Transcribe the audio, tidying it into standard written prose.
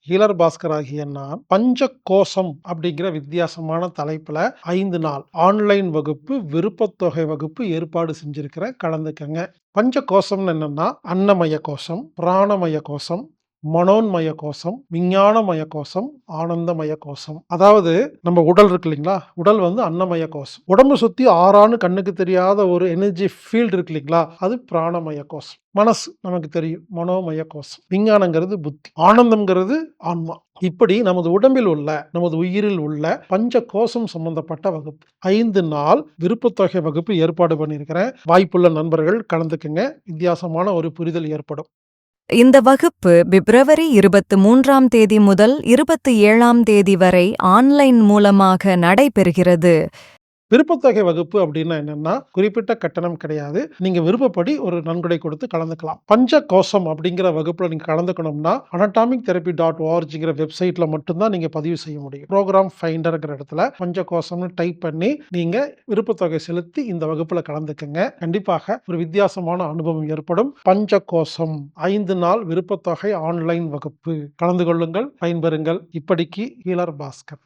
Healer Bhaskar ஆகிய நான் பஞ்சகோசம் அப்படிங்கிற வித்தியாசமான தலைப்புல 5 நாள் ஆன்லைன் வகுப்பு விருப்பத்தொகை வகுப்பு ஏற்பாடு செஞ்சிருக்கிறேன். கலந்துக்கங்க. பஞ்சகோசம்னு என்னன்னா அன்னமய கோஷம், பிராணமய கோஷம், மனோன்மய கோஷம், விஞ்ஞானமய கோஷம், ஆனந்தமய கோஷம். அதாவது நம்ம உடல் இருக்கு இல்லைங்களா, உடல் வந்து அன்னமய கோஷம். உடம்பு சுத்தி ஆறான்னு கண்ணுக்கு தெரியாத ஒரு எனர்ஜி ஃபீல்டு இருக்கு இல்லைங்களா, அது பிராணமய கோஷம். மனசு நமக்கு தெரியும், மனோமய கோஷம். விஞ்ஞானங்கிறது புத்தி, ஆனந்தம்ங்கிறது ஆன்மா. இப்படி நமது உடம்பில் உள்ள நமது உயிரில் உள்ள பஞ்ச கோஷம் சம்பந்தப்பட்ட வகுப்பு 5 நாள் விருப்பத்தொகை வகுப்பு ஏற்பாடு பண்ணியிருக்கிறேன். வாய்ப்புள்ள நண்பர்கள் கலந்துக்குங்க. வித்தியாசமான ஒரு புரிதல் ஏற்படும். இந்த வகுப்பு பிப்ரவரி 23ஆம் தேதி முதல் 27ஆம் தேதி வரை ஆன்லைன் மூலமாக நடைபெறுகிறது. விருப்பத்தொகை வகுப்பு அப்படின்னா என்னன்னா குறிப்பிட்ட கட்டணம் கிடையாது. நீங்க விருப்பப்படி ஒரு நன்கொடை கொடுத்து கலந்துக்கலாம். பஞ்ச கோஷம் அப்படிங்கிற வகுப்புல நீங்க கலந்துக்கணும்னா anatomictherapy.orgங்கிற வெப்சைட்ல மட்டும்தான் நீங்க பதிவு செய்ய முடியும். ப்ரோக்ராம் ஃபைண்டர்ங்கிற இடத்துல பஞ்ச கோஷம்னு டைப் பண்ணி நீங்க விருப்பத்தொகை செலுத்தி இந்த வகுப்புல கலந்துக்கங்க. கண்டிப்பாக ஒரு வித்தியாசமான அனுபவம் ஏற்படும். பஞ்ச கோஷம் 5 நாள் விருப்பத்தொகை ஆன்லைன் வகுப்பு கலந்து கொள்ளுங்கள், பயன்பெறுங்கள். இப்படிக்கு ஹீலர் பாஸ்கர்.